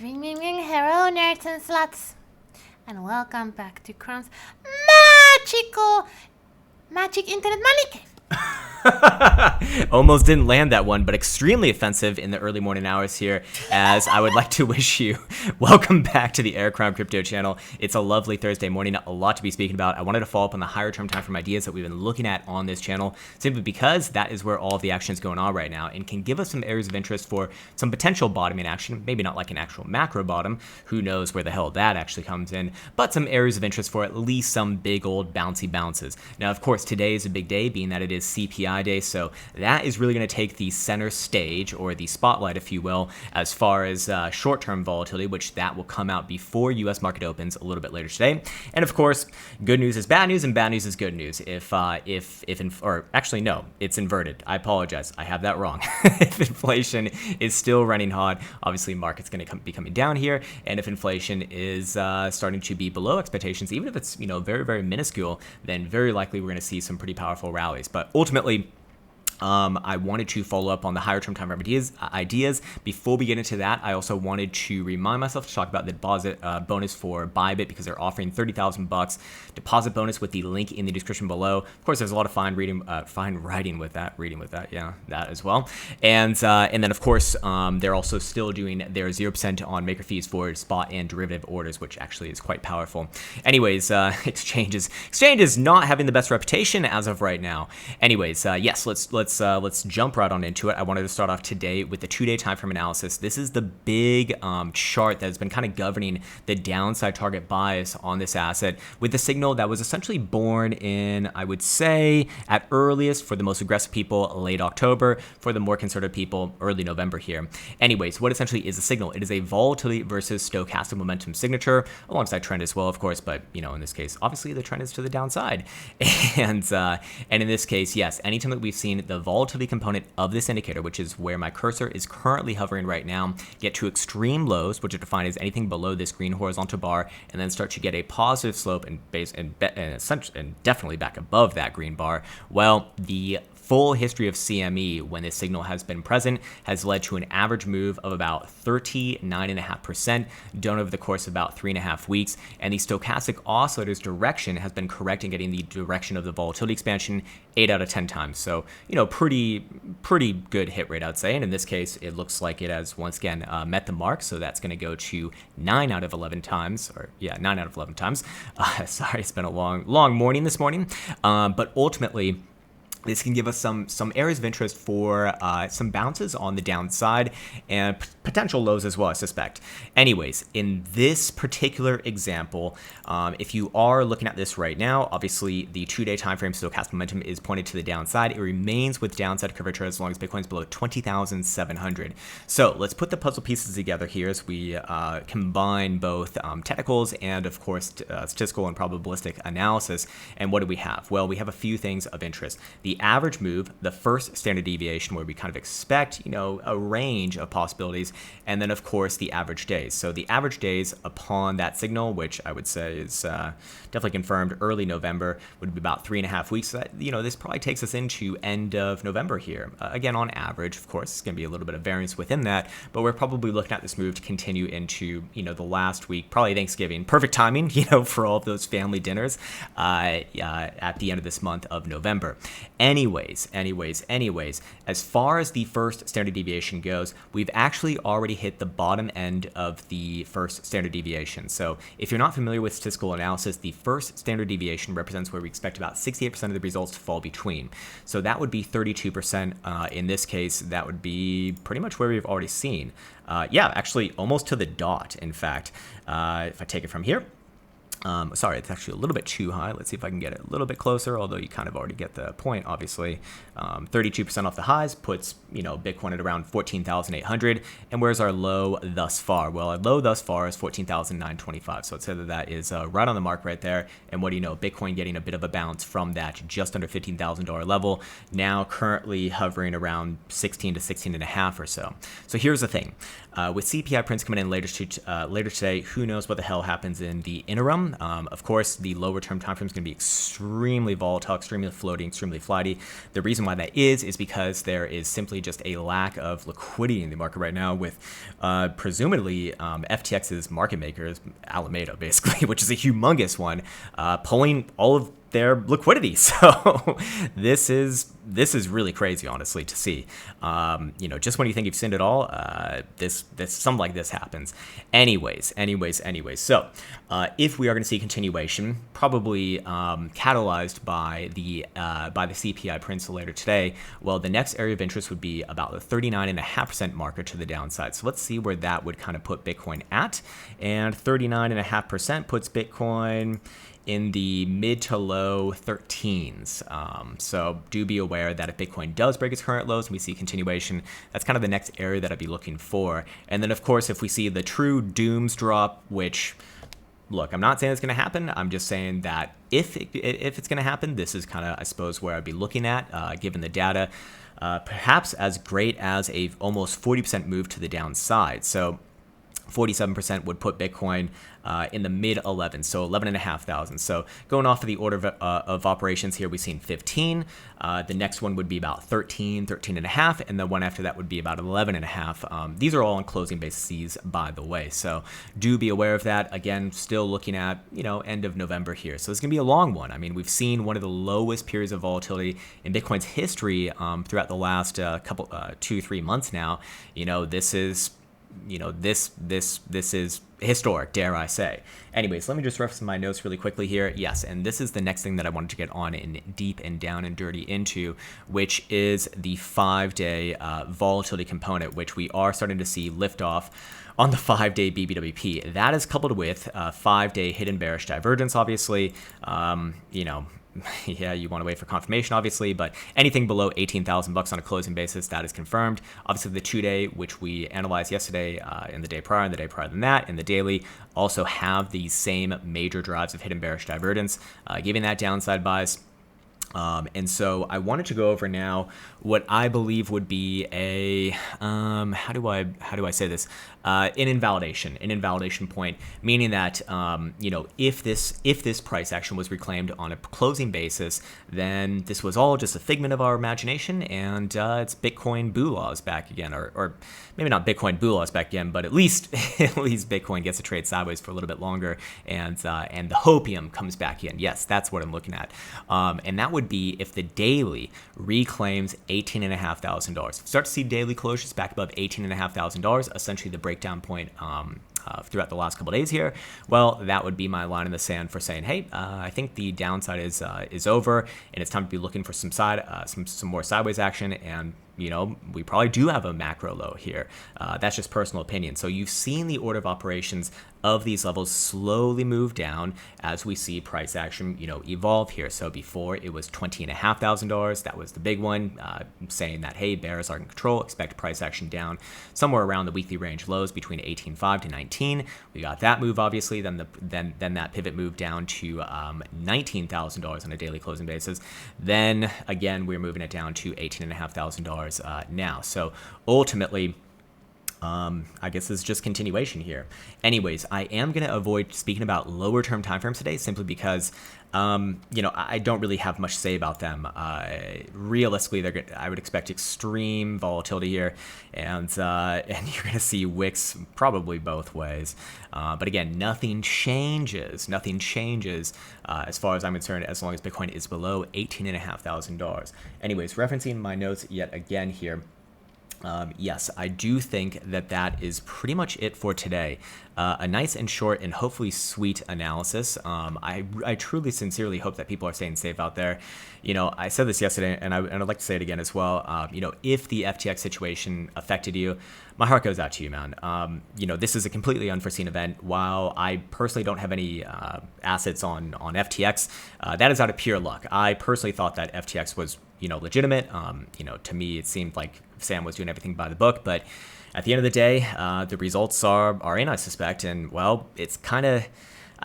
Ring, ring, ring, hello, nerds and sluts, and welcome back to Krown's magic internet money cave. Almost didn't land that one, but extremely offensive in the early morning hours here, as I would like to wish you welcome back to the Krown Crypto channel. It's a lovely Thursday morning, a lot to be speaking about. I wanted to follow up on the higher term time frame ideas that we've been looking at on this channel, simply because that is where all of the action is going on right now and can give us some areas of interest for some potential bottoming action, maybe not like an actual macro bottom, who knows where the hell that actually comes in, but some areas of interest for at least some big old bouncy bounces. Now, of course, today is a big day, being that it is CPI day, so that is really going to take the center stage, or the spotlight, if you will, as far as short-term volatility, which that will come out before U.S. market opens a little bit later today. And of course, good news is bad news, and bad news is good news. Or actually, no, it's inverted. I apologize. I have that wrong. If inflation is still running hot, obviously market's going to be coming down here, and if inflation is starting to be below expectations, even if it's very, very minuscule, then very likely we're going to see some pretty powerful rallies. But ultimately, I wanted to follow up on the higher term time frame ideas. Before we get into that, I also wanted to remind myself to talk about the deposit bonus for Bybit, because they're offering $30,000 deposit bonus with the link in the description below. Of course, there's a lot of fine writing with that, yeah, that as well. And then of course, they're also still doing their 0% on maker fees for spot and derivative orders, which actually is quite powerful. Anyways, exchange is not having the best reputation as of right now. Anyways, yes, let's jump right on into it. I wanted to start off today with the 2-day time frame analysis. This is the big chart that has been kind of governing the downside target bias on this asset, with the signal that was essentially born in, I would say, at earliest for the most aggressive people, late October, for the more conservative people, early November here. Anyways, what essentially is the signal? It is a volatility versus stochastic momentum signature, alongside trend as well, of course, but in this case, obviously the trend is to the downside. And in this case, yes, anytime that we've seen the volatility component of this indicator, which is where my cursor is currently hovering right now, get to extreme lows, which are defined as anything below this green horizontal bar, and then start to get a positive slope and definitely back above that green bar, well, the full history of CME, when this signal has been present, has led to an average move of about 39.5%, done over the course of about 3.5 weeks. And the stochastic oscillator's direction has been correct in getting the direction of the volatility expansion 8 out of 10 times. So, pretty good hit rate, I'd say. And in this case, it looks like it has once again met the mark. So that's going to go to 9 out of 11 times, 9 out of 11 times. Sorry, it's been a long morning this morning. But ultimately, this can give us some areas of interest for some bounces on the downside and potential lows as well, I suspect. Anyways, in this particular example, if you are looking at this right now, obviously the 2-day time frame stochastic momentum is pointed to the downside. It remains with downside curvature as long as Bitcoin's below 20,700. So let's put the puzzle pieces together here as we combine both technicals and, of course, statistical and probabilistic analysis. And what do we have? Well, we have a few things of interest. The average move, the first standard deviation, where we kind of expect, a range of possibilities, and then of course the average days. So the average days upon that signal, which I would say is definitely confirmed early November, would be about 3.5 weeks. So that, this probably takes us into end of November here. Again, on average, of course, it's going to be a little bit of variance within that, but we're probably looking at this move to continue into, the last week, probably Thanksgiving. Perfect timing, for all of those family dinners at the end of this month of November. Anyways, as far as the first standard deviation goes, we've actually already hit the bottom end of the first standard deviation. So if you're not familiar with statistical analysis, the first standard deviation represents where we expect about 68% of the results to fall between. So that would be 32%. In this case, that would be pretty much where we've already seen. Actually almost to the dot, in fact. If I take it from here. Sorry, it's actually a little bit too high. Let's see if I can get it a little bit closer, although you kind of already get the point, obviously. 32% off the highs puts, Bitcoin at around 14,800. And where's our low thus far? Well, our low thus far is 14,925. So I'd say that is right on the mark right there. And what do you know? Bitcoin getting a bit of a bounce from that just under $15,000 level, now currently hovering around 16 to 16.5 or so. So here's the thing. With CPI prints coming in later today, who knows what the hell happens in the interim. term. Of course, the lower term time frame is going to be extremely volatile, extremely floating, extremely flighty. The reason why that is because there is simply just a lack of liquidity in the market right now with presumably FTX's market makers, Alameda basically, which is a humongous one, pulling all of their liquidity. So this is really crazy, honestly, to see. Just when you think you've seen it all, this something like this happens. Anyways. So if we are going to see continuation, probably catalyzed by the CPI prints later today, well, the next area of interest would be about the 39.5% marker to the downside. So let's see where that would kind of put Bitcoin at, and 39.5% puts Bitcoin in the mid to low 13s. So do be aware that if Bitcoin does break its current lows and we see continuation, that's kind of the next area that I'd be looking for. And then, of course, if we see the true dooms drop, which, look, I'm not saying it's going to happen. I'm just saying that if it's going to happen, this is kind of, I suppose, where I'd be looking at, given the data, perhaps as great as a almost 40% move to the downside. So 47% would put Bitcoin in the mid 11s, so 11,500. So going off of the order of operations here, we've seen 15. The next one would be about 13, 13.5, and the one after that would be about 11.5. These are all on closing bases, by the way. So do be aware of that. Again, still looking at, end of November here. So it's going to be a long one. I mean, we've seen one of the lowest periods of volatility in Bitcoin's history throughout the last 2-3 months now. This is this is historic, dare I say. Anyways, let me just reference my notes really quickly here. Yes, and this is the next thing that I wanted to get on in deep and down and dirty into, which is the 5-day volatility component, which we are starting to see lift off on the 5-day BBWP. That is coupled with 5-day hidden bearish divergence, obviously. Yeah, you want to wait for confirmation, obviously, but anything below $18,000 on a closing basis, that is confirmed. Obviously, the 2-day, which we analyzed yesterday, and the day prior, and the day prior than that, and the daily, also have these same major drives of hidden bearish divergence, giving that downside bias. And so I wanted to go over now what I believe would be a how do I say this, an invalidation point, meaning that if this price action was reclaimed on a closing basis, then this was all just a figment of our imagination, and it's Bitcoin boo laws back again, or maybe not Bitcoin boo laws back again, but at least Bitcoin gets to trade sideways for a little bit longer, and the hopium comes back in. Yes, that's what I'm looking at, and that would be if the daily reclaims $18,500. Start to see daily closures back above $18,500, essentially the breakdown point throughout the last couple of days here. Well, that would be my line in the sand for saying, hey, I think the downside is over, and it's time to be looking for some more sideways action. And we probably do have a macro low here. That's just personal opinion. So you've seen the order of operations of these levels slowly move down as we see price action, evolve here. So before it was $20,500. That was the big one, saying that, hey, bears are in control. Expect price action down somewhere around the weekly range lows between 18.5 to 19. We got that move, obviously. Then that pivot move down to $19,000 on a daily closing basis. Then again, we're moving it down to $18,500 now. So ultimately, I guess this is just continuation here. Anyways, I am going to avoid speaking about lower term timeframes today simply because, I don't really have much to say about them. Realistically, I would expect extreme volatility here, and you're going to see wicks probably both ways. But again, nothing changes as far as I'm concerned, as long as Bitcoin is below $18,500. Anyways, referencing my notes yet again here. Yes, I do think that is pretty much it for today. A nice and short and hopefully sweet analysis. I truly, sincerely hope that people are staying safe out there. I said this yesterday, and I'd like to say it again as well. If the FTX situation affected you, my heart goes out to you, man. This is a completely unforeseen event. While I personally don't have any assets on FTX, that is out of pure luck. I personally thought that FTX was legitimate. To me, it seemed like Sam was doing everything by the book, but at the end of the day, the results are in, I suspect, and well, it's kind of,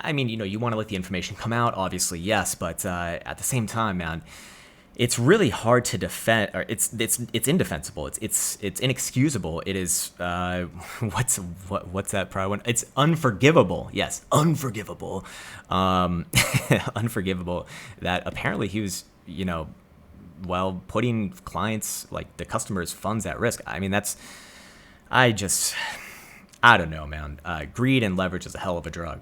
you want to let the information come out, obviously, yes, but at the same time, man, it's really hard to defend, or it's indefensible. It's inexcusable. It is what's that prior one? It's unforgivable. Yes, unforgivable. Unforgivable that apparently he was, while putting clients, like the customers' funds at risk. I mean, I don't know, man. Greed and leverage is a hell of a drug.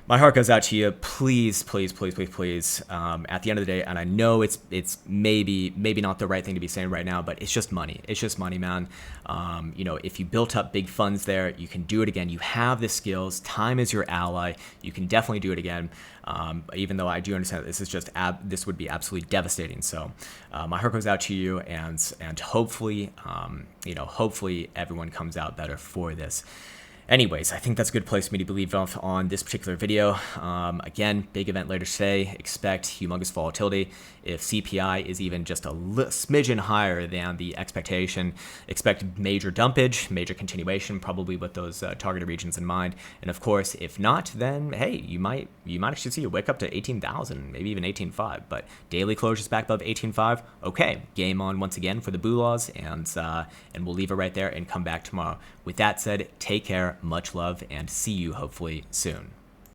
My heart goes out to you. Please, please, please, please, please. At the end of the day, and I know it's maybe not the right thing to be saying right now, but it's just money. It's just money, man. If you built up big funds there, you can do it again. You have the skills. Time is your ally. You can definitely do it again. Even though I do understand that this would be absolutely devastating. So my heart goes out to you, and hopefully, hopefully everyone comes out better for this. Anyways, I think that's a good place for me to leave off on this particular video. Again, big event later today. Expect humongous volatility. If CPI is even just a smidgen higher than the expectation, expect major dumpage, major continuation, probably with those targeted regions in mind. And of course, if not, then hey, you might actually see a wick up to 18,000, maybe even 18.5. But daily closures back above 18.5. Okay, game on once again for the Boo Laws, and we'll leave it right there and come back tomorrow. With that said, take care, much love, and see you hopefully soon.